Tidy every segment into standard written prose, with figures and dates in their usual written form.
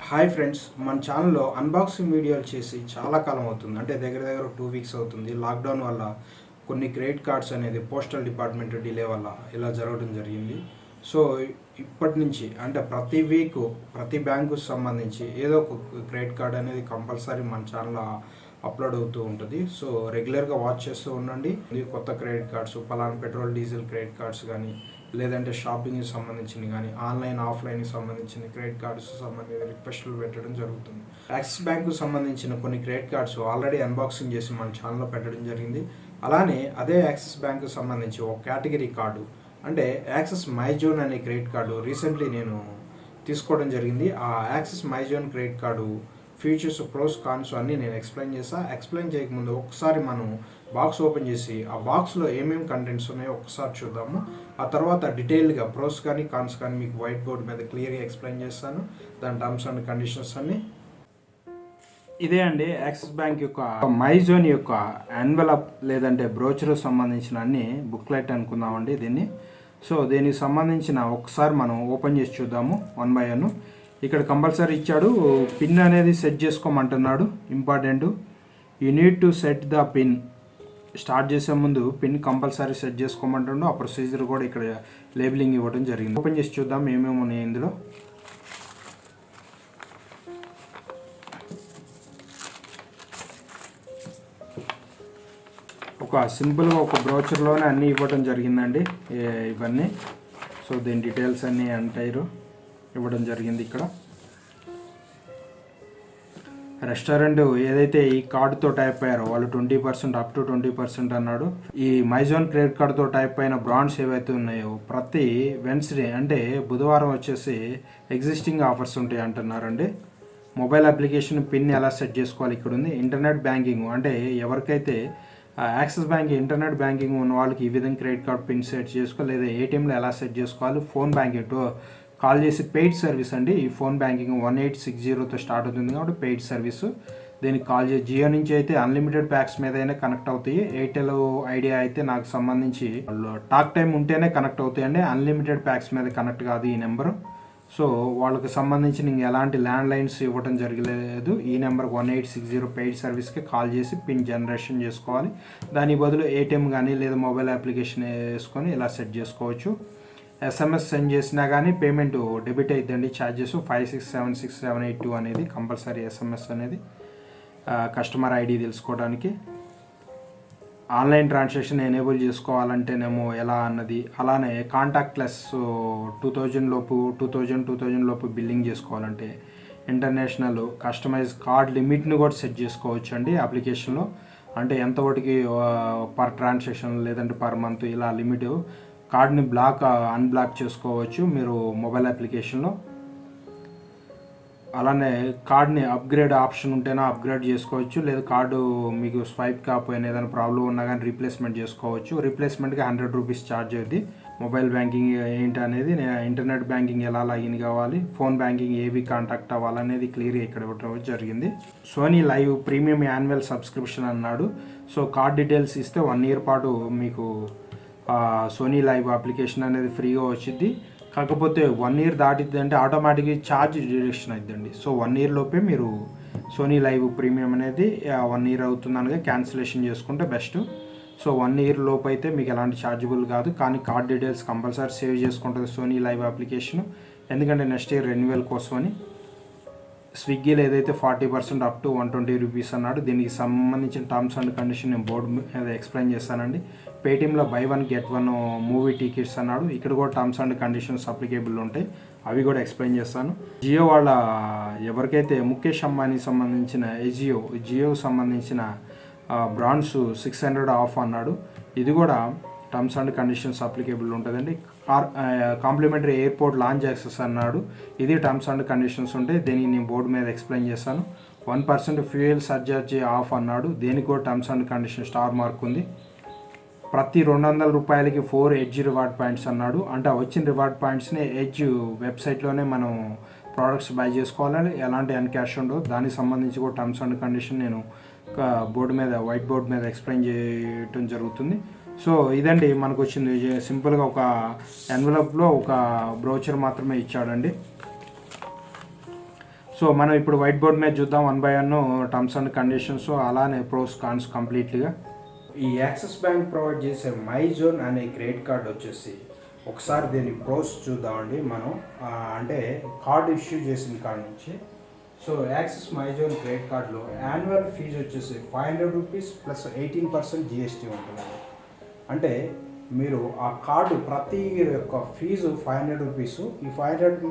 Hi friends, మన ఛానల్లో unboxing వీడియోలు చేసి చాలా కాలం అవుతుంది. అంటే దగ్గర దగ్గర 2 వీక్స్ అవుతుంది. లాక్డౌన్ వల్ల కొన్ని క్రెడిట్ కార్డ్స్ అనేది పోస్టల్ డిపార్ట్మెంట్ డిలే వల్ల ఇలా జరగడం జరిగింది. సో ఇప్పటి నుంచి అంటే ప్రతి వీక్ ప్రతి బ్యాంకు సంబంధించి ఏదో ఒక క్రెడిట్ కార్డ్ అనేది కంపల్సరీ మన ఛానల్లో అప్లోడ్ అవుతూ ఉంటుంది. సో రెగ్యులర్గా వాచ్ చేస్తూ ఉండండి. కొత్త క్రెడిట్ కార్డ్స్, పలానా పెట్రోల్ డీజిల్ క్రెడిట్ కార్డ్స్ కానీ, లేదంటే షాపింగ్కి సంబంధించినవి కానీ, ఆన్లైన్ ఆఫ్లైన్కి సంబంధించిన క్రెడిట్ కార్డ్స్ సంబంధించిన రిక్వెస్ట్లు పెట్టడం జరుగుతుంది. యాక్సిస్ బ్యాంకు సంబంధించిన కొన్ని క్రెడిట్ కార్డ్స్ ఆల్రెడీ అన్బాక్సింగ్ చేసి మన ఛానల్లో పెట్టడం జరిగింది. అలానే అదే యాక్సిస్ బ్యాంకు సంబంధించి ఒక కేటగిరీ కార్డు అంటే యాక్సిస్ మైజోన్ అనే క్రెడిట్ కార్డు రీసెంట్లీ నేను తీసుకోవడం జరిగింది. ఆ Axis my zone credit card features, pros, cons అన్నీ నేను ఎక్స్ప్లెయిన్ చేస్తాను. ఎక్స్ప్లెయిన్ చేయకముందు ఒకసారి మనం బాక్స్ ఓపెన్ చేసి ఆ బాక్స్లో ఏమేమి కంటెంట్స్ ఉన్నాయో ఒకసారి చూద్దాము. ఆ తర్వాత డీటెయిల్గా ప్రోస్ కానీ కాన్స్ కానీ మీకు వైట్ బోర్డ్ మీద క్లియర్గా ఎక్స్ప్లెయిన్ చేస్తాను. దాని టర్మ్స్ అండ్ కండిషన్స్ అన్నీ ఇదే అండి. యాక్సిస్ బ్యాంక్ యొక్క మైజోన్ యొక్క ఎన్వెలప్ లేదంటే బ్రోచర్ సంబంధించిన అన్ని బుక్లెట్ అనుకుందామండి దీన్ని. సో దీనికి సంబంధించిన ఒకసారి మనం ఓపెన్ చేసి చూద్దాము వన్ బై వన్. ఇక్కడ కంపల్సరీ ఇచ్చాడు, పిన్ అనేది సెట్ చేసుకోమంటున్నాడు. Important, you need to set the pin. Start చేసే ముందు పిన్ కంపల్సరీ సెట్ చేసుకోమంటుండో ఆ ప్రొసీజర్ కూడా ఇక్కడ లేబులింగ్ ఇవ్వడం జరిగింది. ఓపెన్ చేసి చూద్దాం ఏమేమి ఉన్నాయి ఇందులో. ఒక సింపుల్గా ఒక బ్రోచర్లోనే అన్నీ ఇవ్వడం జరిగిందండి ఇవన్నీ. సో దీని డీటెయిల్స్ అన్నీ అంటారు ఇవ్వడం జరిగింది. ఇక్కడ రెస్టారెంట్ ఏదైతే ఈ కార్డుతో టైప్ అయ్యారో వాళ్ళు 20% అప్ టు 20% అన్నాడు. ఈ మైజోన్ క్రెడిట్ కార్డుతో టైప్ అయిన బ్రాండ్స్ ఏవైతే ఉన్నాయో ప్రతి వెన్స్డే అంటే బుధవారం వచ్చేసి ఎగ్జిస్టింగ్ ఆఫర్స్ ఉంటాయి అంటున్నారండి. మొబైల్ అప్లికేషన్ పిన్ ఎలా సెట్ చేసుకోవాలి ఇక్కడ ఉంది. ఇంటర్నెట్ బ్యాంకింగ్ అంటే ఎవరికైతే యాక్సిస్ బ్యాంక్ ఇంటర్నెట్ బ్యాంకింగ్ ఉన్న వాళ్ళకి ఈ విధంగా క్రెడిట్ కార్డ్ పిన్ సెట్ చేసుకోవాలి, లేదా ఏటీఎంలో ఎలా సెట్ చేసుకోవాలి. ఫోన్ బ్యాంకింగ్ కాల్ చేసి పెయిడ్ సర్వీస్ అండి. ఈ ఫోన్ బ్యాంకింగ్ 1860తో స్టార్ట్ అవుతుంది కాబట్టి పెయిడ్ సర్వీసు. దీనికి కాల్ చేసి జియో నుంచి అయితే అన్లిమిటెడ్ ప్యాక్స్ మీద అయినా కనెక్ట్ అవుతాయి. ఎయిర్టెల్ ఐడియా అయితే నాకు సంబంధించి టాక్ టైం ఉంటేనే కనెక్ట్ అవుతాయండి. అన్లిమిటెడ్ ప్యాక్స్ మీద కనెక్ట్ కాదు ఈ నెంబరు. సో వాళ్ళకి సంబంధించి ఇంక ఎలాంటి ల్యాండ్ లైన్స్ ఇవ్వడం జరగలేదు. ఈ నెంబర్ 1860 పెయిడ్ సర్వీస్కి కాల్ చేసి పిన్ జనరేషన్ చేసుకోవాలి. దాని బదులు ఏటీఎం కానీ లేదా మొబైల్ అప్లికేషన్ వేసుకొని ఇలా సెట్ చేసుకోవచ్చు. ఎస్ఎంఎస్ సెండ్ చేసినా కానీ పేమెంట్ డెబిట్ అవుతుందండి. ఛార్జెస్ 567678 అనేది కంపల్సరీ ఎస్ఎంఎస్ అనేది కస్టమర్ ఐడి తెలుసుకోవడానికి. ఆన్లైన్ ట్రాన్సాక్షన్ ఎనేబుల్ చేసుకోవాలంటేనేమో ఎలా అన్నది. అలానే కాంటాక్ట్లెస్ 2000 లోపు బిల్లింగ్ చేసుకోవాలంటే ఇంటర్నేషనల్ కస్టమైజ్ కార్డ్ లిమిట్ని కూడా సెట్ చేసుకోవచ్చు అండి అప్లికేషన్లో. అంటే ఎంతవరకు పర్ ట్రాన్సాక్షన్ లేదంటే పర్ మంత్ ఇలా లిమిట్. కార్డ్ని అన్బ్లాక్ చేసుకోవచ్చు మీరు మొబైల్ అప్లికేషన్లో. అలానే కార్డ్ని అప్గ్రేడ్ ఆప్షన్ ఉంటేనే అప్గ్రేడ్ చేసుకోవచ్చు, లేదా కార్డు మీకు స్వైప్ కాకపోయినా ఏదైనా ప్రాబ్లం ఉన్నా కానీ రీప్లేస్మెంట్ చేసుకోవచ్చు. రీప్లేస్మెంట్కి 100 రూపీస్ ఛార్జ్ అవుతుంది. మొబైల్ బ్యాంకింగ్ ఏంటి అనేది, ఇంటర్నెట్ బ్యాంకింగ్ ఎలా లాగిన్ కావాలి, ఫోన్ బ్యాంకింగ్ ఏవి కాంటాక్ట్ అవ్వాలనేది క్లియర్గా ఇక్కడ ఇవ్వడం జరిగింది. Sony Liv premium annual subscription అన్నాడు. సో కార్డ్ డీటెయిల్స్ ఇస్తే 1 ఇయర్ పాటు మీకు సోనీ లైవ్ అప్లికేషన్ అనేది ఫ్రీగా వచ్చింది. కాకపోతే 1 ఇయర్ దాటిద్ది అంటే ఆటోమేటిక్గా ఛార్జ్ డిడక్షన్ అవుతుందండి. సో 1 ఇయర్ లోపే మీరు సోనీ లైవ్ ప్రీమియం అనేది 1 ఇయర్ అవుతుందనగా క్యాన్సిలేషన్ చేసుకుంటే బెస్ట్. సో 1 ఇయర్ లోపు అయితే మీకు ఎలాంటి ఛార్జబుల్ కాదు. కానీ కార్డ్ డీటెయిల్స్ కంపల్సరీ సేవ్ చేసుకుంటుంది సోనీ లైవ్ అప్లికేషన్. ఎందుకంటే నెక్స్ట్ ఇయర్ రెన్యువల్ కోసమని. స్విగ్గీలో ఏదైతే 40% అప్ టు 120 రూపీస్ అన్నాడు. దీనికి సంబంధించిన టర్మ్స్ అండ్ కండిషన్ నేను బోర్డు మీద ఎక్స్ప్లెయిన్ చేస్తానండి. పేటీఎంలో బై 1 గెట్ 1 మూవీ టికెట్స్ అన్నాడు. ఇక్కడ కూడా టర్మ్స్ అండ్ కండిషన్స్ అప్లికేబుల్ ఉంటాయి, అవి కూడా ఎక్స్ప్లెయిన్ చేస్తాను. జియో వాళ్ళ ఎవరికైతే ముఖేష్ అంబానీ సంబంధించిన జియో సంబంధించిన బ్రాండ్స్ 600 ఆఫ్ అన్నాడు. ఇది కూడా టర్మ్స్ అండ్ కండిషన్స్ అప్లికేబుల్ ఉంటుందండి. కాంప్లిమెంటరీ ఎయిర్పోర్ట్ లాంచ్ యాక్సెస్ అన్నాడు. ఇది టర్మ్స్ అండ్ కండిషన్స్ ఉంటాయి, దీనికి నేను బోర్డు మీద ఎక్స్ప్లెయిన్ చేస్తాను. 1% ఫ్యూయల్ సర్చార్జ్ ఆఫ్ అన్నాడు. దేనికి కూడా terms and condition star mark ఉంది. ప్రతి 200 రూపాయలకి 4 ఎడ్జ్ రివార్డ్ పాయింట్స్ అన్నాడు. అంటే వచ్చిన రివార్డ్ పాయింట్స్ని ఎడ్జ్ వెబ్సైట్లోనే మనం ప్రోడక్ట్స్ బై చేసుకోవాలని, ఎలాంటి క్యాష్ ఉండవు. దానికి సంబంధించి కూడా టర్మ్స్ అండ్ కండిషన్ నేను బోర్డు మీద వైట్ బోర్డు మీద ఎక్స్ప్లెయిన్ చేయటం జరుగుతుంది. సో ఇదండి మనకు వచ్చింది. సింపుల్గా ఒక ఎన్వలప్లో ఒక బ్రోచర్ మాత్రమే ఇచ్చాడండి. సో మనం ఇప్పుడు వైట్ బోర్డ్ మీద చూద్దాం 1 by 1 టర్మ్స్ అండ్ కండిషన్స్, అలానే ప్రోస్ కాన్స్ కంప్లీట్లీగా. ఈ యాక్సిస్ బ్యాంక్ ప్రొవైడ్ చేసే మై జోన్ అనే క్రెడిట్ కార్డ్ వచ్చేసి ఒకసారి దీని ప్రోస్ చూద్దామండి మనం. అంటే కార్డు ఇష్యూ చేసిన కాడ నుంచి. So axis my zone credit కార్డులో యాన్యువల్ ఫీజు వచ్చేసి 500 రూపీస్ ప్లస్ 18% జిఎస్టీ ఉంటుందండి. అంటే మీరు ఆ కార్డు ప్రతి యొక్క ఫీజు 500 రూపీసు, ఈ 500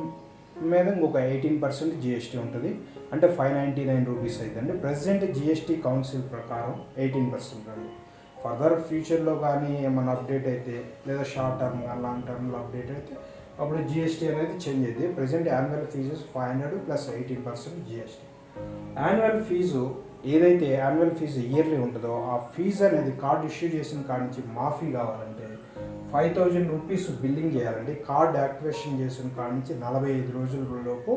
మీద ఇంకొక 18% జిఎస్టీ ఉంటుంది. అంటే 599 రూపీస్ అవుతుంది. ప్రెసెంట్ జిఎస్టీ కౌన్సిల్ ప్రకారం 18% అండి. ఫర్దర్ ఫ్యూచర్లో కానీ ఏమైనా అప్డేట్ అయితే, లేదా షార్ట్ టర్మ్ కానీ లాంగ్ టర్మ్లో అప్డేట్ అయితే అప్పుడు జిఎస్టీ అనేది చేంజ్ అవుతుంది. Present annual fee 500 plus 18% GST. Annual fee ఏదైతే యాన్యువల్ ఫీజు ఇయర్లీ ఉంటుందో ఆ ఫీజు అనేది కార్డు ఇష్యూ చేసిన కాడ నుంచి మాఫీ కావాలంటే 5000 రూపీస్ బిల్లింగ్ చేయాలండి. కార్డ్ యాక్టివేషన్ చేసిన కాడ నుంచి 45 రోజుల లోపు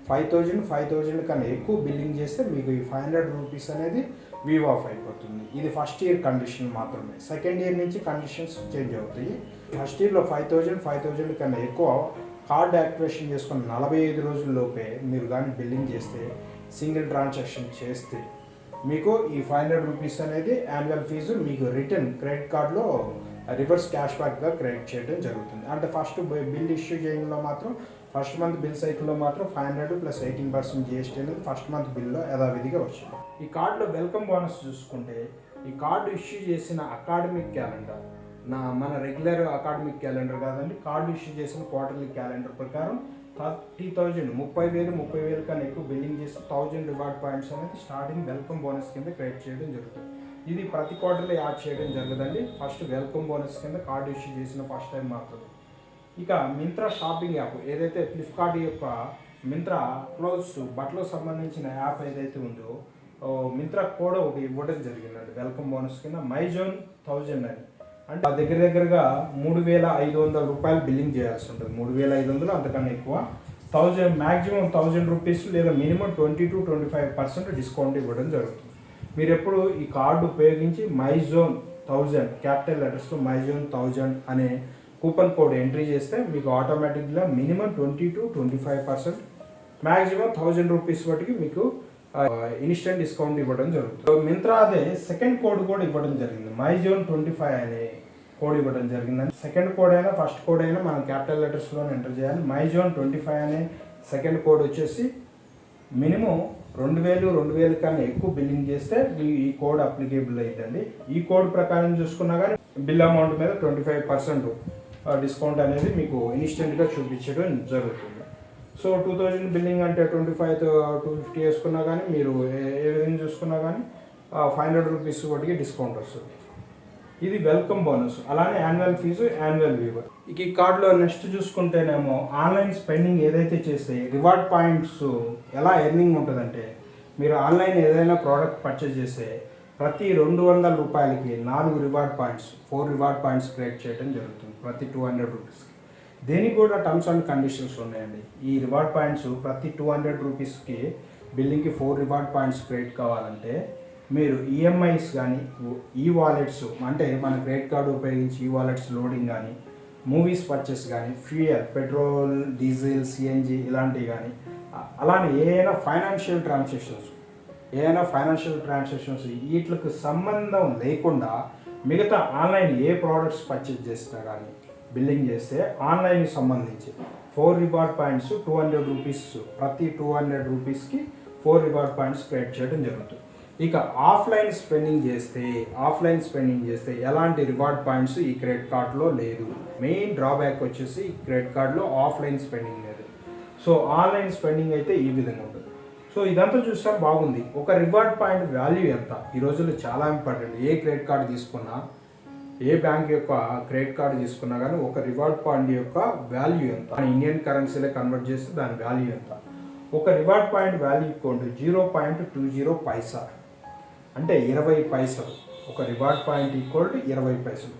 5000 కన్నా ఎక్కువ బిల్లింగ్ చేస్తే మీకు ఈ 500 రూపీస్ అనేది వీవ్ ఆఫ్ అయిపోతుంది. ఇది ఫస్ట్ ఇయర్ కండిషన్ మాత్రమే. సెకండ్ ఇయర్ నుంచి కండిషన్స్ చేంజ్ అవుతాయి. ఫస్ట్ ఇయర్లో 5000 కన్నా ఎక్కువ కార్డ్ యాక్టివేషన్ చేసుకున్న 45 రోజుల్లోపే మీరు కానీ బిల్లింగ్ చేస్తే, సింగిల్ ట్రాన్సాక్షన్ చేస్తే మీకు ఈ 500 రూపీస్ అనేది యాన్యువల్ ఫీజు మీకు రిటర్న్ క్రెడిట్ కార్డులో రివర్స్ క్యాష్ బ్యాక్గా క్రెడిట్ చేయడం జరుగుతుంది. అంటే ఫస్ట్ బిల్ ఇష్యూ చేయడంలో మాత్రం ఫస్ట్ మంత్ బిల్ సైకిల్లో మాత్రం 500 ప్లస్ 18% జిఎస్టీ అనేది ఫస్ట్ మంత్ బిల్లో యథావిధిగా వచ్చింది. ఈ కార్డులో వెల్కమ్ బోనస్ చూసుకుంటే, ఈ కార్డు ఇష్యూ చేసిన అకాడమిక్ క్యాలెండర్, మన రెగ్యులర్ అకాడమిక్ క్యాలెండర్ కాదండి, కార్డు ఇష్యూ చేసిన క్వార్టర్లీ క్యాలెండర్ ప్రకారం 30,000 30,000 కన్నా ఎక్కువ బిల్లింగ్ చేస్తే 1000 రివార్డ్ పాయింట్స్ అనేది స్టార్టింగ్ వెల్కమ్ బోనస్ కింద క్రెడిట్ చేయడం జరుగుతుంది. ఇది ప్రతి క్వార్టర్లో యాడ్ చేయడం జరగదండి. ఫస్ట్ వెల్కమ్ బోనస్ కింద కార్డు ఇష్యూ చేసిన ఫస్ట్ టైం మాత్రమే. ఇక మింత్రా షాపింగ్ యాప్ ఏదైతే ఫ్లిప్కార్ట్ యొక్క మింత్రా క్లోత్స్ బట్టలకు సంబంధించిన యాప్ ఏదైతే ఉందో, మింత్రా కూడా ఒకటి ఇవ్వడం జరిగిందండి వెల్కమ్ బోనస్ కింద మై జోన్ 1000 అని. అంటే దగ్గరగా 3500 రూపాయలు బిల్లింగ్ చేయాల్సి ఉంటుంది. 3500 అంతకన్నా ఎక్కువ. 1000 మ్యాక్సిమం 1000 రూపీస్ లేదా మినిమం 20-25% డిస్కౌంట్ ఇవ్వడం జరుగుతుంది. మీరు ఎప్పుడు ఈ కార్డు ఉపయోగించి మై జోన్ 1000 క్యాపిటల్ లెటర్స్లో మై జోన్ 1000 అనే కూపన్ కోడ్ ఎంట్రీ చేస్తే మీకు ఆటోమేటిక్గా మినిమం 20-25% మ్యాక్సిమం 1000 రూపీస్ వాటికి మీకు ఇన్స్టెంట్ డిస్కౌంట్ ఇవ్వడం జరుగుతుంది. మింత్రా అదే సెకండ్ కోడ్ కూడా ఇవ్వడం జరిగింది. మై జోన్ 25 అనే కోడ్ ఇవ్వడం జరిగిందని. సెకండ్ కోడ్ అయినా ఫస్ట్ కోడ్ అయినా మనం క్యాపిటల్ లెటర్స్లో ఎంటర్ చేయాలి. మై జోన్ 25 అనే సెకండ్ కోడ్ వచ్చేసి మినిమం 2000 కన్నా ఎక్కువ బిల్లింగ్ చేస్తే ఈ కోడ్ అప్లికేబుల్ అవుతుంది. ఈ కోడ్ ప్రకారం చూసుకున్నా కానీ బిల్ అమౌంట్ మీద 25% డిస్కౌంట్ అనేది మీకు ఇన్స్టెంట్గా చూపించడం జరుగుతుంది. సో 2000 బిల్లింగ్ అంటే 25-250 వేసుకున్నా కానీ మీరు ఏ విధంగా చూసుకున్నా కానీ 500 రూపీస్ వాటికి డిస్కౌంట్ వస్తుంది. ఇది వెల్కమ్ బోనస్. అలానే యాన్యువల్ ఫీజు, యాన్యువల్ వీవర్. ఇక ఈ కార్డులో నెక్స్ట్ చూసుకుంటేనేమో ఆన్లైన్ స్పెండింగ్ ఏదైతే చేస్తే రివార్డ్ పాయింట్స్ ఎలా ఎర్నింగ్ ఉంటుందంటే, మీరు ఆన్లైన్ ఏదైనా ప్రోడక్ట్ పర్చేజ్ చేస్తే ప్రతి 200 రూపాయలకి 4 reward points, 4 reward points create చేయడం జరుగుతుంది ప్రతి 200 రూపీస్కి. దేనికి కూడా టర్మ్స్ అండ్ కండిషన్స్ ఉన్నాయండి. ఈ రివార్డ్ పాయింట్స్ ప్రతి 200 రూపీస్కి బిల్లింగ్కి 4 రివార్డ్ పాయింట్స్ క్రియేట్ కావాలంటే మీరు ఈఎంఐస్ కానీ, ఈ వాలెట్స్ అంటే మన క్రెడిట్ కార్డు ఉపయోగించి ఈ వాలెట్స్ లోడింగ్ కానీ, మూవీస్ పర్చేస్ కానీ, ఫ్యూయల్ పెట్రోల్, డీజిల్, సిఎన్జి ఇలాంటివి కానీ, అలానే ఏదైనా ఫైనాన్షియల్ ట్రాన్సాక్షన్స్ వీటికి సంబంధం లేకుండా మిగతా ఆన్లైన్ ఏ ప్రోడక్ట్స్ పర్చేస్ చేసినా కానీ బిల్లింగ్ చేస్తే ఆన్లైన్కి సంబంధించి 4 రివార్డ్ పాయింట్స్ 200 రూపీస్, ప్రతి 200 రూపీస్కి 4 రివార్డ్ పాయింట్స్ క్రియేట్ చేయడం జరుగుతుంది. ఇక ఆఫ్లైన్ స్పెండింగ్ చేస్తే ఎలాంటి రివార్డ్ పాయింట్స్ ఈ క్రెడిట్ కార్డులో లేదు. మెయిన్ డ్రాబ్యాక్ వచ్చేసి ఈ క్రెడిట్ కార్డులో ఆఫ్లైన్ స్పెండింగ్ లేదు. సో ఆన్లైన్ స్పెండింగ్ అయితే ఈ విధంగా ఉంటుంది. సో ఇదంతా చూస్తే బాగుంది. ఒక రివార్డ్ పాయింట్ వాల్యూ ఎంత ఈ రోజుల్లో చాలా ఇంపార్టెంట్. ఏ క్రెడిట్ కార్డు తీసుకున్నా, ఏ బ్యాంక్ యొక్క క్రెడిట్ కార్డు తీసుకున్నా కానీ ఒక రివార్డ్ పాయింట్ యొక్క వాల్యూ ఎంత, ఇండియన్ కరెన్సీలో కన్వర్ట్ చేస్తే దాని వాల్యూ ఎంత. ఒక reward point value equal to 0.20 పైసా, అంటే 20 పైసలు. ఒక రివార్డ్ పాయింట్ ఈక్వల్ టు 20 పైసలు.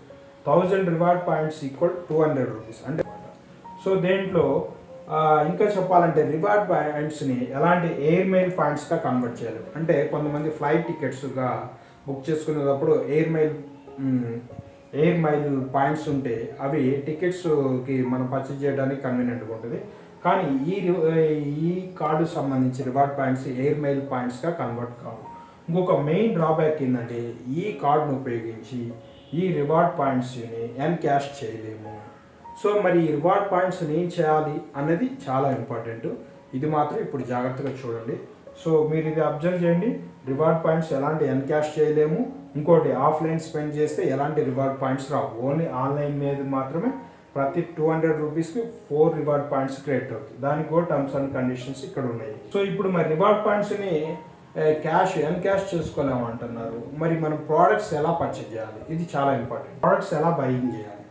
1000 రివార్డ్ పాయింట్స్ ఈక్వల్ 200 రూపీస్ అంటే. సో దేంట్లో ఇంకా చెప్పాలంటే రివార్డ్ పాయింట్స్ని ఎలాంటి ఎయిర్ మైల్ పాయింట్స్గా కన్వర్ట్ చేయాలి అంటే, కొంతమంది ఫ్లైట్ టికెట్స్గా బుక్ చేసుకునేటప్పుడు ఎయిర్ మైల్ పాయింట్స్ ఉంటే అవి టికెట్స్కి మనం పర్చేజ్ చేయడానికి కన్వీనియంట్గా ఉంటుంది. కానీ ఈ కార్డు సంబంధించి రివార్డ్ పాయింట్స్ ఎయిర్ మైల్ పాయింట్స్గా కన్వర్ట్ కావు. ఇంకొక మెయిన్ డ్రాబ్యాక్ ఏంటంటే ఈ కార్డును ఉపయోగించి ఈ రివార్డ్ పాయింట్స్ని ఎన్క్యాష్ చేయలేము. సో మరి ఈ రివార్డ్ పాయింట్స్ని ఏం చేయాలి అన్నది చాలా ఇంపార్టెంట్. ఇది మాత్రం ఇప్పుడు జాగ్రత్తగా చూడండి. సో మీరు ఇది అబ్జర్వ్ చేయండి. రివార్డ్ పాయింట్స్ ఎలాంటి ఎన్క్యాష్ చేయలేము. ఇంకోటి ఆఫ్లైన్ స్పెండ్ చేస్తే ఎలాంటి రివార్డ్ పాయింట్స్ రావు. ఓన్లీ ఆన్లైన్ మీద మాత్రమే ప్రతి 200 రూపీస్కి 4 రివార్డ్ పాయింట్స్ క్రియేట్ అవుతుంది. దానికి కూడా టర్మ్స్ అండ్ కండిషన్స్ ఇక్కడ ఉన్నాయి. సో ఇప్పుడు మరి రివార్డ్ పాయింట్స్ని ఎన్క్యాష్ చేసుకోలేము అంటున్నారు. మరి మనం ప్రోడక్ట్స్ ఎలా పర్చేజ్ చేయాలి? ఇది చాలా ఇంపార్టెంట్. ప్రోడక్ట్స్ ఎలా బయింగ్ చేయాలి?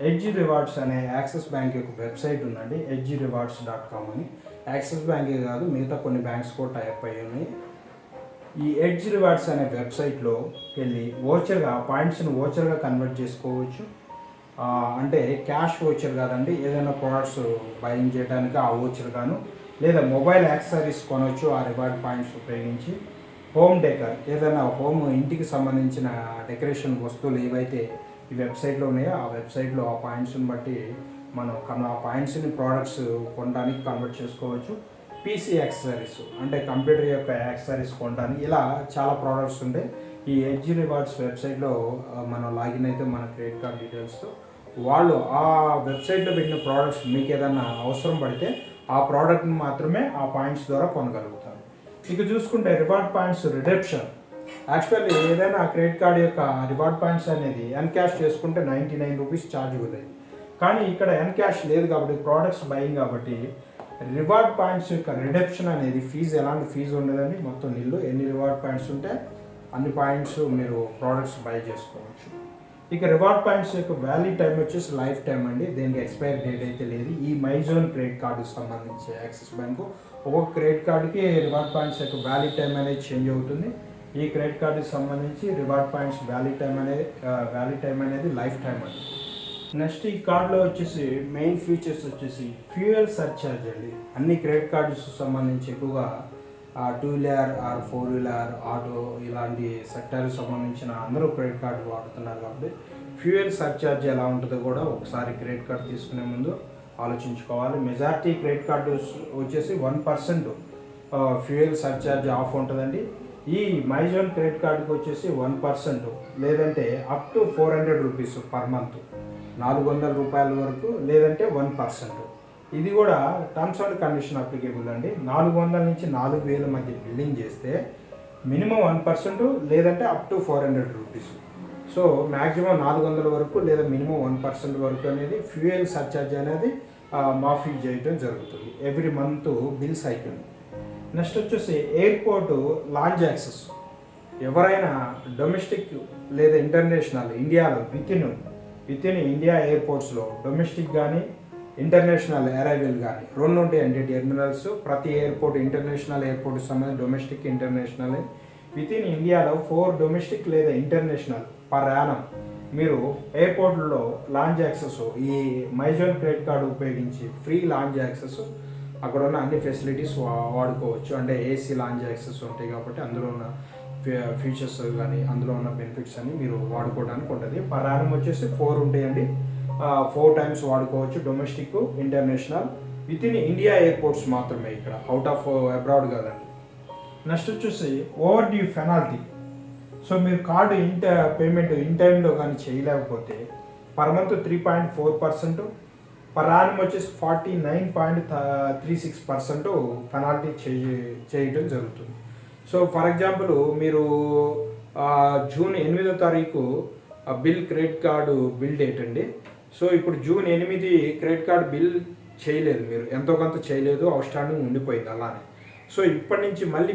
ఎడ్జ్ రివార్డ్స్ అనే యాక్సిస్ బ్యాంక్ యొక్క వెబ్సైట్ ఉందండి, edgerewards.com అని. యాక్సిస్ బ్యాంకే కాదు, మిగతా కొన్ని బ్యాంక్స్ కూడా టైప్ అయ్యి ఉన్నాయి. ఈ ఎడ్జ్ రివార్డ్స్ అనే వెబ్సైట్లో వెళ్ళి పాయింట్స్ని ఓచర్గా కన్వర్ట్ చేసుకోవచ్చు. అంటే క్యాష్ ఓచర్ కాదండి, ఏదైనా ప్రోడక్ట్స్ బయింగ్ చేయడానికి ఆ ఓచర్ గాను, లేదా మొబైల్ యాక్సెసరీస్ కొనవచ్చు ఆ రివార్డ్ పాయింట్స్ ఉపయోగించి. హోమ్ డెకర్, ఏదైనా ఇంటికి సంబంధించిన డెకరేషన్ వస్తువులు ఏవైతే ఈ వెబ్సైట్లో ఉన్నాయో ఆ వెబ్సైట్లో ఆ పాయింట్స్ని బట్టి మనం ఆ పాయింట్స్ని ప్రోడక్ట్స్ కొనడానికి కన్వర్ట్ చేసుకోవచ్చు. పీసీ యాక్సెసరీస్ అంటే కంప్యూటర్ యొక్క యాక్సెసరీస్ కొనడానికి, ఇలా చాలా ప్రోడక్ట్స్ ఉంటాయి. ఈ ఎడ్జ్ రివార్డ్స్ వెబ్సైట్లో మనం లాగిన్ అయితే మన క్రెడిట్ కార్డ్ డీటెయిల్స్తో వాళ్ళు ఆ వెబ్సైట్లో పెట్టిన ప్రోడక్ట్స్ మీకు ఏదైనా అవసరం పడితే ఆ ప్రోడక్ట్ని మాత్రమే ఆ పాయింట్స్ ద్వారా కొనగలుగుతారు. ఇక చూసుకుంటే రివార్డ్ పాయింట్స్ రిడెప్షన్. యాక్చువల్లీ ఏదైనా క్రెడిట్ కార్డ్ యొక్క రివార్డ్ పాయింట్స్ అనేది ఎన్క్యాష్ చేసుకుంటే 99 రూపీస్ ఛార్జ్ అవుతాయి. కానీ ఇక్కడ ఎన్క్యాష్ లేదు కాబట్టి ప్రోడక్ట్స్ బయింగ్ కాబట్టి రివార్డ్ పాయింట్స్ యొక్క రిడెప్షన్ అనేది ఎలాంటి ఫీజు ఉండదండి. మొత్తం నిల్లు ఎన్ని రివార్డ్ పాయింట్స్ ఉంటే అన్ని పాయింట్స్ మీరు ప్రోడక్ట్స్ బై చేసుకోవచ్చు. ఇక రివార్డ్ పాయింట్స్ యొక్క వ్యాలిడ్ టైం వచ్చేసి లైఫ్ టైం అండి, దీనికి ఎక్స్పైరీ డేట్ అయితే లేదు. ఈ మైజోన్ క్రెడిట్ కార్డుకి సంబంధించి యాక్సిస్ బ్యాంకు ఒక్కొక్క క్రెడిట్ కార్డుకి రివార్డ్ పాయింట్స్ యొక్క వ్యాలిడ్ టైం అనేది చేంజ్ అవుతుంది. ఈ క్రెడిట్ కార్డుకి సంబంధించి రివార్డ్ పాయింట్స్ వ్యాలిడ్ టైం అనేది లైఫ్ టైం అండి. నెక్స్ట్ ఈ కార్డులో వచ్చేసి మెయిన్ ఫీచర్స్ వచ్చేసి ఫ్యూయల్ సర్ఛార్జ్ అండి. అన్ని క్రెడిట్ కార్డ్స్ సంబంధించి ఎక్కువగా 2 వీలర్ ఆర్ 4 వీలర్ ఆటో ఇలాంటి సెక్టార్కి సంబంధించిన అందరూ క్రెడిట్ కార్డు వాడుతున్నారు కాబట్టి ఫ్యూయల్ సర్ఛార్జ్ ఎలా ఉంటుందో కూడా ఒకసారి క్రెడిట్ కార్డు తీసుకునే ముందు ఆలోచించుకోవాలి. మెజారిటీ క్రెడిట్ కార్డు వచ్చేసి 1% ఫ్యూయల్ సర్ఛార్జ్ ఆఫ్ ఉంటుందండి. ఈ మైజోన్ క్రెడిట్ కార్డుకి వచ్చేసి 1%, లేదంటే up to 400 rupees per month, 400 రూపాయల వరకు, లేదంటే 1%. ఇది కూడా టర్మ్స్ అండ్ కండిషన్ అప్లికేబుల్ అండి. 400 నుంచి 4000 మధ్య బిల్లింగ్ చేస్తే మినిమం 1%, లేదంటే up to 400 rupees. So maximum 400 వరకు లేదా మినిమం 1% వరకు అనేది ఫ్యూయల్ సర్ఛార్జ్ అనేది మాఫీ చేయడం జరుగుతుంది every month bill cycle. Next వచ్చేసి ఎయిర్పోర్ట్ లాంజ్ యాక్సెస్. ఎవరైనా డొమెస్టిక్ లేదా ఇంటర్నేషనల్ ఇండియాలో విత్ ఇన్ ఇండియా ఎయిర్పోర్ట్స్లో డొమెస్టిక్ కానీ ఇంటర్నేషనల్ అరైవల్ కానీ 2 ఉంటాయండి టెర్మినల్స్. ప్రతి ఎయిర్పోర్ట్ ఇంటర్నేషనల్ ఎయిర్పోర్ట్కి సంబంధించి డొమెస్టిక్ ఇంటర్నేషనల్ విత్ ఇన్ ఇండియాలో 4 డొమెస్టిక్ లేదా ఇంటర్నేషనల్ పర్ యానం మీరు ఎయిర్పోర్ట్లో లాంజ్ యాక్సెస్ ఈ మైజోన్ క్రెడిట్ కార్డు ఉపయోగించి ఫ్రీ లాంజ్ యాక్సెస్ అక్కడ ఉన్న అన్ని ఫెసిలిటీస్ వాడుకోవచ్చు. అంటే ఏసీ లాంజ్ యాక్సెస్ ఉంటాయి కాబట్టి అందులో ఉన్న ఫీచర్స్ కానీ అందులో ఉన్న బెనిఫిట్స్ అని మీరు వాడుకోవడానికి ఉంటుంది. పర్ యానం వచ్చేసి 4 ఉంటాయండి. 4 టైమ్స్ వాడుకోవచ్చు, domestic international with in India airports మాత్రమే, ఇక్కడ అవుట్ ఆఫ్ అబ్రాడ్ కాదండి. నెక్స్ట్ వచ్చేసి ఓవర్ డ్యూ పెనాల్టీ. సో మీరు కార్డు పేమెంట్ ఇన్ టైంలో కానీ చేయలేకపోతే పర్ మంత్ 3.4%, పర్ యానం వచ్చేసి 49.36% పెనాల్టీ చేయడం జరుగుతుంది. సో ఫర్ ఎగ్జాంపుల్ మీరు జూన్ 8వ తారీఖు క్రెడిట్ కార్డు బిల్ డేట్ అండి. సో ఇప్పుడు జూన్ 8 క్రెడిట్ కార్డు బిల్ చేయలేదు, మీరు ఎంతో కొంత చేయలేదు, అవుట్ స్టాండింగ్ ఉండిపోయింది అలానే. సో ఇప్పటి నుంచి మళ్ళీ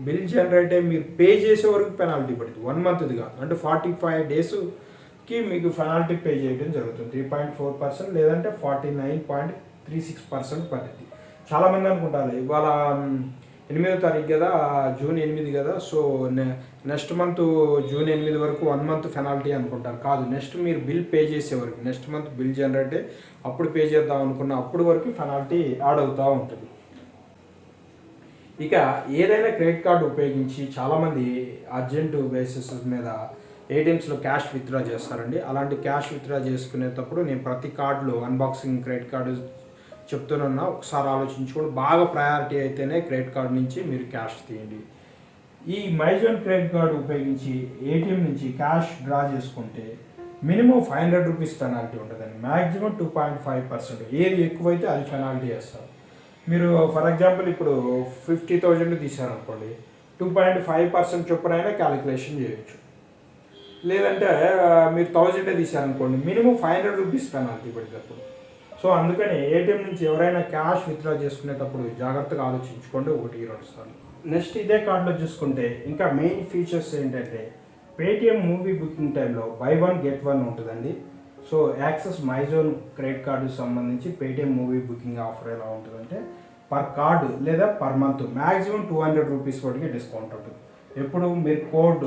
బిల్ జనరేట్ అయ్యి మీరు పే చేసే వరకు పెనాల్టీ పడుతుంది. 1 మంత్ది కాదు, అంటే 45 డేస్కి మీకు పెనాల్టీ పే చేయడం జరుగుతుంది. 3.4% లేదంటే 49.36% పడుతుంది. చాలామంది అనుకుంటారు ఇవాళ 8వ తారీఖు కదా, జూన్ 8 కదా, సో నెక్స్ట్ మంత్ జూన్ 8 వరకు 1 మంత్ పెనాల్టీ అనుకుంటారు. కాదు, నెక్స్ట్ మీరు బిల్ పే చేసే వరకు, నెక్స్ట్ మంత్ బిల్ జనరేట్ అప్పుడు పే చేద్దాం అనుకున్న అప్పుడు వరకు పెనాల్టీ యాడ్ అవుతూ ఉంటుంది. ఇక ఏదైనా క్రెడిట్ కార్డు ఉపయోగించి చాలామంది అర్జెంటు బేసిస్ మీద ఏటీఎమ్స్లో క్యాష్ విత్డ్రా చేస్తారండి. అలాంటి క్యాష్ విత్డ్రా చేసుకునేటప్పుడు నేను ప్రతి కార్డులో అన్బాక్సింగ్ క్రెడిట్ కార్డు చెప్తున్నా, ఒకసారి ఆలోచించుకోండి. బాగా ప్రయారిటీ అయితేనే క్రెడిట్ కార్డ్ నుంచి మీరు క్యాష్ తీయండి. ఈ మైజోన్ క్రెడిట్ కార్డు ఉపయోగించి ఏటీఎం నుంచి క్యాష్ డ్రా చేసుకుంటే మినిమం 500 రూపీస్ పెనాల్టీ ఉంటుందండి. మ్యాక్సిమం 2.5%. ఏది ఎక్కువైతే అది పెనాల్టీ వేస్తారు. మీరు ఫర్ ఎగ్జాంపుల్ ఇప్పుడు 50,000 తీశారనుకోండి, 2.5% చొప్పున అయినా క్యాలిక్యులేషన్ చేయొచ్చు. లేదంటే మీరు 1000 తీశారనుకోండి, మినిమం 500 రూపీస్ పెనాల్టీ పడేటప్పుడు. సో అందుకని ఏటీఎం నుంచి ఎవరైనా క్యాష్ విత్డ్రా చేసుకునేటప్పుడు జాగ్రత్తగా ఆలోచించుకోండి 1-2 సార్లు. నెక్స్ట్ ఇదే కార్డులో చూసుకుంటే ఇంకా మెయిన్ ఫీచర్స్ ఏంటంటే పేటిఎం మూవీ బుకింగ్ టైంలో బై 1 గెట్ 1 ఉంటుందండి. సో యాక్సెస్ మైజోన్ క్రెడిట్ కార్డుకి సంబంధించి పేటిఎం మూవీ బుకింగ్ ఆఫర్ ఎలా ఉంటుందంటే పర్ కార్డు లేదా పర్ మంత్ మ్యాక్సిమం 200 రూపీస్ వరకు డిస్కౌంట్ ఉంటుంది. ఎప్పుడు మీరు కోడ్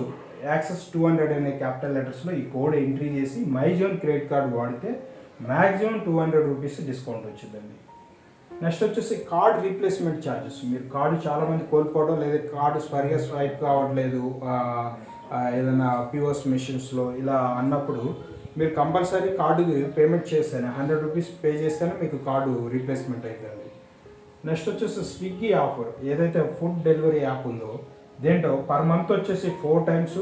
యాక్సెస్ 200 అనే క్యాపిటల్ లెటర్స్లో ఈ కోడ్ ఎంట్రీ చేసి మైజోన్ క్రెడిట్ కార్డు వాడితే మ్యాక్సిమం 200 రూపీస్ డిస్కౌంట్ వచ్చిందండి. నెక్స్ట్ వచ్చేసి కార్డ్ రీప్లేస్మెంట్ ఛార్జెస్. మీరు కార్డు చాలామంది కోల్పోవడం, లేదా కార్డు సరిగా స్వైప్ కావట్లేదు ఏదైనా పిఓఎస్ మెషిన్స్లో ఇలా అన్నప్పుడు మీరు కంపల్సరీ కార్డుకి పేమెంట్ చేస్తేనే 100 రూపీస్ పే చేస్తేనే మీకు కార్డు రీప్లేస్మెంట్ అవుతుంది. నెక్స్ట్ వచ్చేసి స్విగ్గీ ఆఫర్, ఏదైతే ఫుడ్ డెలివరీ యాప్ ఉందో దేంట్లో పర్ మంత్ వచ్చేసి 4 టైమ్స్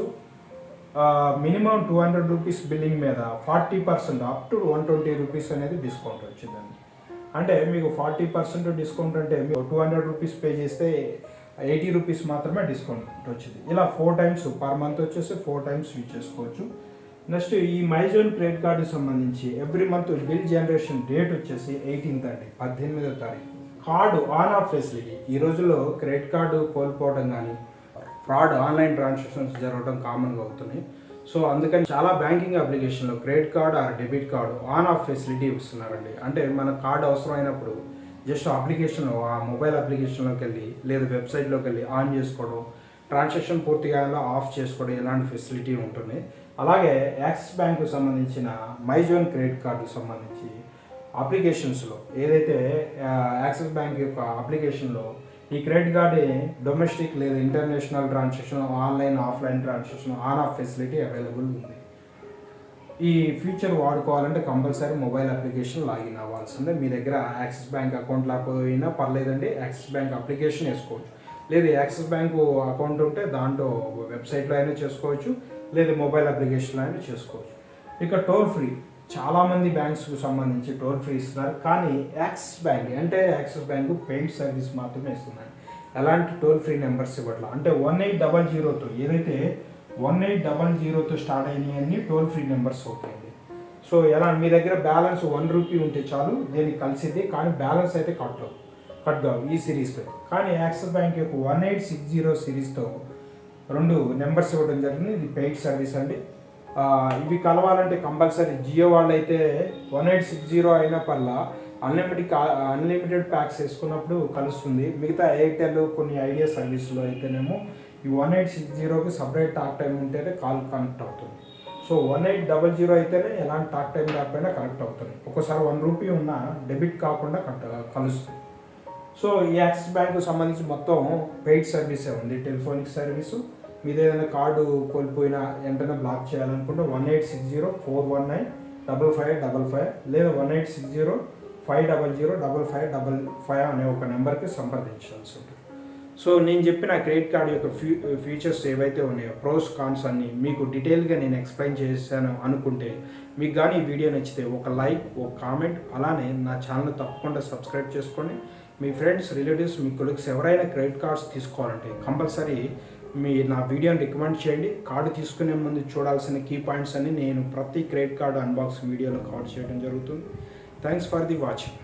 మినిమం 200 రూపీస్ బిల్లింగ్ మీద 40% అప్ టు 120 రూపీస్ అనేది డిస్కౌంట్ వచ్చిందండి. అంటే మీకు 40% డిస్కౌంట్ అంటే మీరు 200 రూపీస్ పే చేస్తే 80 రూపీస్ మాత్రమే డిస్కౌంట్ వచ్చింది. ఇలా 4 టైమ్స్ పర్ మంత్ వచ్చేసి 4 టైమ్స్ యూజ్ చేసుకోవచ్చు. నెక్స్ట్ ఈ మైజోన్ క్రెడిట్ కార్డుకి సంబంధించి every month bill generation date వచ్చేసి 18th అండి, 18వ తారీఖు. Card on off facility. ఈ రోజుల్లో క్రెడిట్ కార్డు కోల్పోవడం కానీ ఫ్రాడ్ ఆన్లైన్ ట్రాన్సాక్షన్స్ జరగడం కామన్గా అవుతున్నాయి. సో అందుకని చాలా బ్యాంకింగ్ అప్లికేషన్లో credit card are debit card on off facility ఇస్తున్నారండి. అంటే మన కార్డు అవసరమైనప్పుడు జస్ట్ అప్లికేషన్లో ఆ మొబైల్ అప్లికేషన్లోకి వెళ్ళి లేదా వెబ్సైట్లోకి వెళ్ళి ఆన్ చేసుకోవడం, ట్రాన్సాక్షన్ పూర్తిగా ఆఫ్ చేసుకోవడం ఇలాంటి ఫెసిలిటీ ఉంటుంది. అలాగే యాక్సిస్ బ్యాంకు సంబంధించిన మైజోన్ క్రెడిట్ కార్డుకు సంబంధించి అప్లికేషన్స్లో ఏదైతే యాక్సిస్ బ్యాంక్ యొక్క అప్లికేషన్లో ఈ క్రెడిట్ కార్డు డొమెస్టిక్ లేదా international transaction, online offline transaction on off facility available ఉంది. ఈ ఫీచర్ వాడుకోవాలంటే కంపల్సరీ మొబైల్ అప్లికేషన్ లాగిన్ అవ్వాల్సిందే. మీ దగ్గర యాక్సిస్ బ్యాంక్ అకౌంట్ లేకపోయినా పర్లేదండి, యాక్సిస్ బ్యాంక్ అప్లికేషన్ వేసుకోవచ్చు. లేదు యాక్సిస్ బ్యాంకు అకౌంట్ ఉంటే దాంట్లో వెబ్సైట్లో అయినా చేసుకోవచ్చు, లేదా మొబైల్ అప్లికేషన్లో అయినా చేసుకోవచ్చు. ఇక టోల్ ఫ్రీ, చాలామంది బ్యాంక్స్కి సంబంధించి టోల్ ఫ్రీ ఇస్తున్నారు, కానీ యాక్సిస్ బ్యాంకు పెయిడ్ సర్వీస్ మాత్రమే ఇస్తున్నాయి. ఎలాంటి టోల్ ఫ్రీ నెంబర్స్ ఇవ్వట్లా. అంటే 1800తో ఏదైతే 1800తో స్టార్ట్ అయినాయన్నీ టోల్ ఫ్రీ నెంబర్స్ అవుతాయండి. సో ఎలా మీ దగ్గర బ్యాలెన్స్ 1 రూపీ ఉంటే చాలు దేనికి కలిసింది, కానీ బ్యాలెన్స్ అయితే కట్ కావు ఈ సిరీస్తో. కానీ యాక్సిస్ బ్యాంక్ యొక్క 1860 సిరీస్తో 2 నెంబర్స్ ఇవ్వడం జరిగింది. ఇది పెయిడ్ సర్వీస్ అండి. ఇవి కలవాలంటే కంపల్సరీ జియో వాళ్ళు అయితే 1860 అయినప్పల్లా అన్లిమిటెడ్ ప్యాక్స్ వేసుకున్నప్పుడు కలుస్తుంది. మిగతా ఎయిర్టెల్ కొన్ని ఐడియా సర్వీస్లో అయితేనేమో ఈ 1860కి సపరేట్ టాక్ టైం ఉంటేనే కాల్ కనెక్ట్ అవుతుంది. సో 1800 అయితేనే ఎలాంటి టాక్ టైం లేకపోయినా కనెక్ట్ అవుతుంది. ఒక్కోసారి 1 రూపీ ఉన్న డెబిట్ కాకుండా కలుస్తుంది. సో ఈ యాక్సిస్ బ్యాంకు సంబంధించి మొత్తం పెయిడ్ సర్వీసే ఉంది. టెలిఫోనిక్ సర్వీసు, మీద ఏదైనా కార్డు కోల్పోయినా వెంటనే బ్లాక్ చేయాలనుకుంటే 1860-419-5555 లేదా 1860-500-5555 అనే ఒక నెంబర్కి సంప్రదించాల్సి ఉంటుంది. సో నేను చెప్పిన క్రెడిట్ కార్డు యొక్క ఫీచర్స్ ఏవైతే ఉన్నాయో ప్రోస్ కాన్స్ అన్ని మీకు డీటెయిల్గా నేను ఎక్స్ప్లెయిన్ చేశాను అనుకుంటే, మీకు కానీ ఈ వీడియో నచ్చితే ఒక లైక్, ఒక కామెంట్, అలానే నా ఛానల్ తప్పకుండా సబ్స్క్రైబ్ చేసుకోండి. మీ ఫ్రెండ్స్, రిలేటివ్స్, మీ కొలీగ్స్ ఎవరైనా క్రెడిట్ కార్డ్స్ తీసుకోవాలంటే కంపల్సరీ నా వీడియోని రికమెండ్ చేయండి. కార్డు తీసుకునే ముందు చూడాల్సిన కీ పాయింట్స్ అన్ని నేను ప్రతి క్రెడిట్ కార్డు అన్బాక్సింగ్ వీడియోలో కవర్ చేయడం జరుగుతుంది. Thanks for the watching.